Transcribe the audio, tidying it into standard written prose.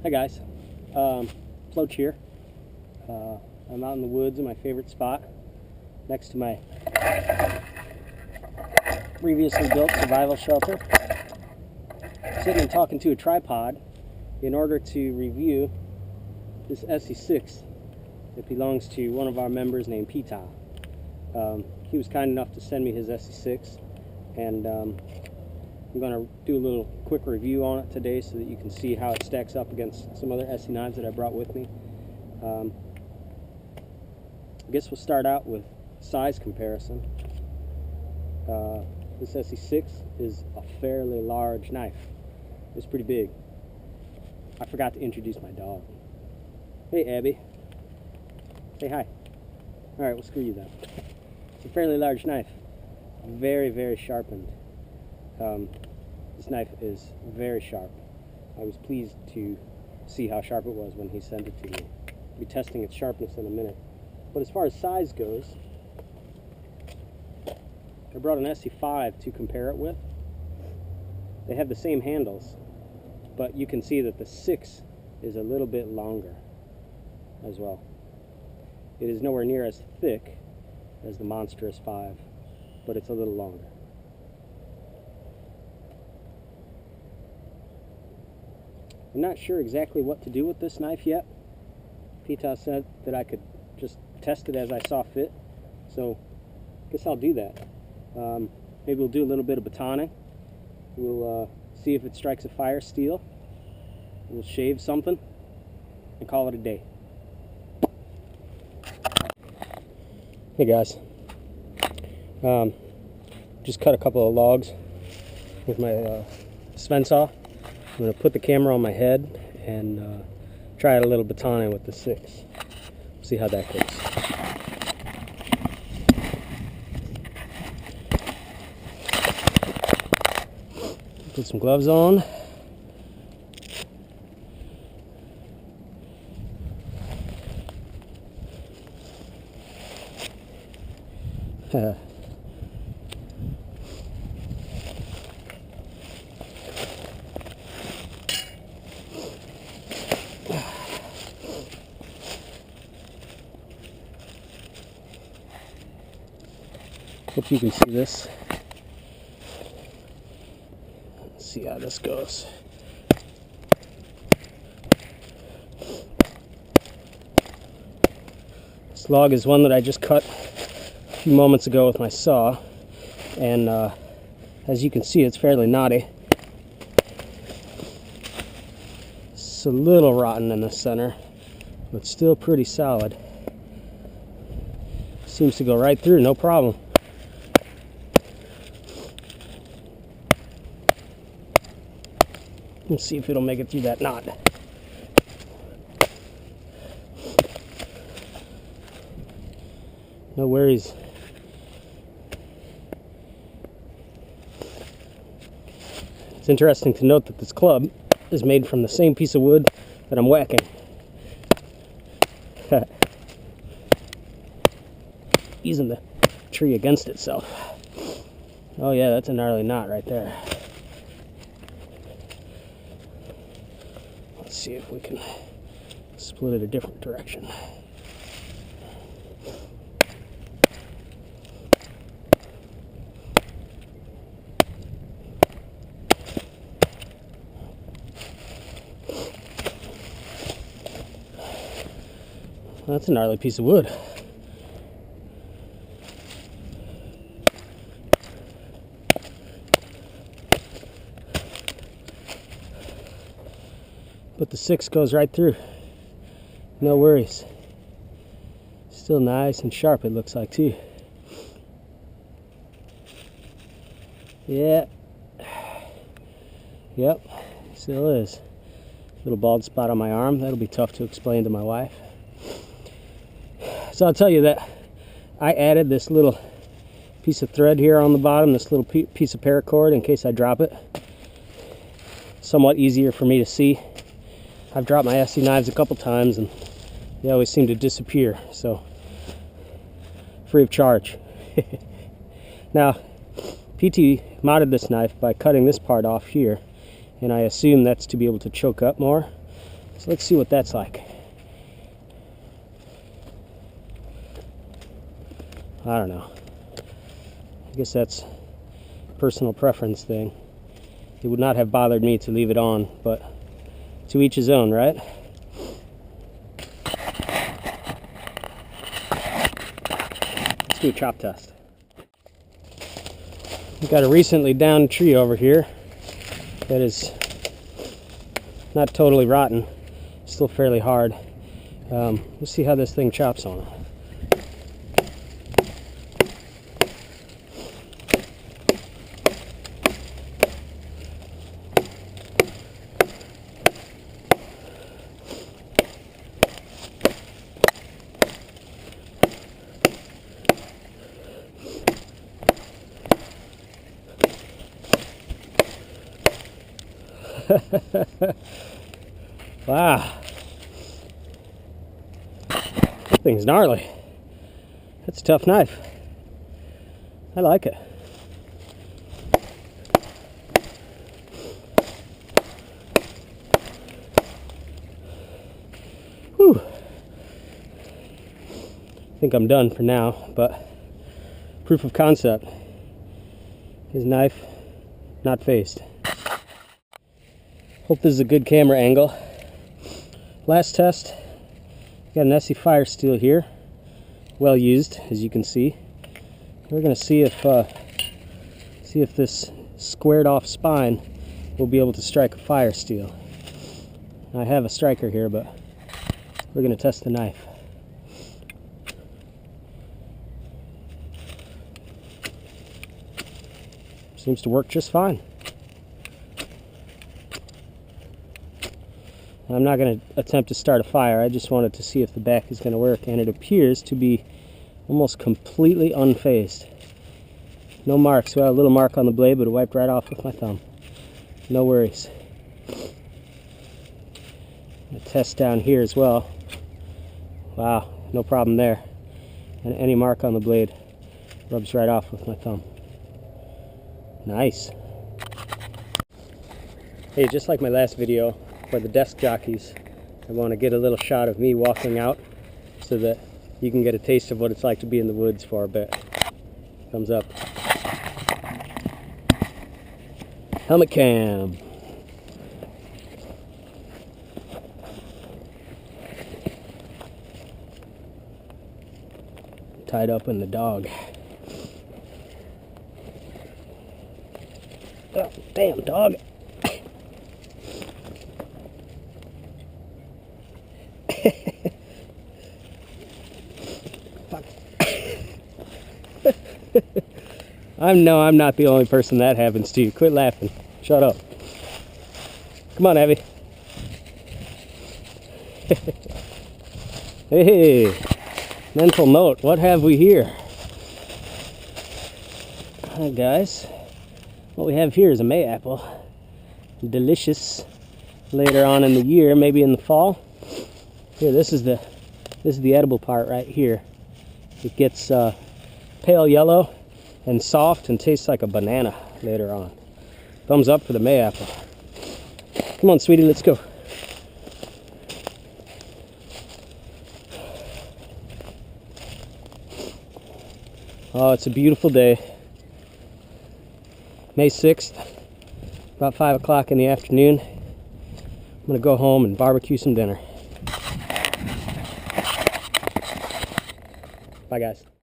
Hi guys, Floach here. I'm out in the woods in my favorite spot next to my previously built survival shelter. Sitting and talking to a tripod in order to review this ESEE that belongs to one of our members named Pea-ta. He was kind enough to send me his ESEE, and I'm going to do a little quick review on it today so that you can see how it stacks up against some other ESEE knives that I brought with me. I guess we'll start out with size comparison. This ESEE is a fairly large knife. It's pretty big. I forgot to introduce my dog. Hey Abby. Say hi. Alright, well screw you then. It's a fairly large knife. Very, very sharpened. This knife is very sharp. I was pleased to see how sharp it was when he sent it to me. I'll be testing its sharpness in a minute. But as far as size goes, I brought an ESEE to compare it with. They have the same handles, but you can see that the 6 is a little bit longer as well. It is nowhere near as thick as the monstrous 5, but it's a little longer. I'm not sure exactly what to do with this knife yet. Pea-ta said that I could just test it as I saw fit, so I guess I'll do that. Maybe we'll do a little bit of batoning. We'll see if it strikes a fire steel. We'll shave something and call it a day. Hey guys, just cut a couple of logs with my Sven saw. I'm going to put the camera on my head and try out a little batoning with the 6. See how that goes. Put some gloves on. Hope you can see this. Let's see how this goes. This log is one that I just cut a few moments ago with my saw, and as you can see, it's fairly knotty. It's a little rotten in the center, but still pretty solid. Seems to go right through, no problem. Let's see if it'll make it through that knot. No worries. It's interesting to note that this club is made from the same piece of wood that I'm whacking. Easing the tree against itself. Oh yeah, that's a gnarly knot right there. Let's see if we can split it a different direction. That's a gnarly piece of wood. But the 6 goes right through. No worries. Still nice and sharp, it looks like, too. Yeah. Yep, still is. Little bald spot on my arm. That'll be tough to explain to my wife. So I'll tell you that I added this little piece of thread here on the bottom, this little piece of paracord in case I drop it. Somewhat easier for me to see. I've dropped my ESEE knives a couple times and they always seem to disappear, so free of charge. Now, PT modded this knife by cutting this part off here, and I assume that's to be able to choke up more. So let's see what that's like. I don't know. I guess that's a personal preference thing. It would not have bothered me to leave it on, but to each his own, right? Let's do a chop test. We've got a recently downed tree over here that is not totally rotten, still fairly hard. Let's see how this thing chops on it. Wow, that thing's gnarly. That's a tough knife. I like it. Whew. I think I'm done for now, but proof of concept. His knife not phased. Hope this is a good camera angle. Last test, got an ESEE fire steel here, well used as you can see. We're going to see if this squared off spine will be able to strike a fire steel. I have a striker here, but we're going to test the knife. Seems to work just fine. I'm not going to attempt to start a fire. I just wanted to see if the back is going to work, and it appears to be almost completely unfazed. No marks. Well, a little mark on the blade, but it wiped right off with my thumb. No worries. A test down here as well. Wow, no problem there. And any mark on the blade rubs right off with my thumb. Nice. Hey, just like my last video, for the desk jockeys, I want to get a little shot of me walking out so that you can get a taste of what it's like to be in the woods for a bit. Thumbs up. Helmet cam. Tied up in the dog. Oh, damn dog. I'm not the only person that happens to. Quit laughing. Shut up. Come on, Abby. Hey, mental note. What have we here? Hi, guys. What we have here is a May apple. Delicious. Later on in the year, maybe in the fall. Here, this is the edible part right here. It gets pale yellow and soft and tastes like a banana later on. Thumbs up for the May apple. Come on, sweetie, let's go. Oh, it's a beautiful day. May 6th, about 5 o'clock in the afternoon. I'm gonna go home and barbecue some dinner. Bye, guys.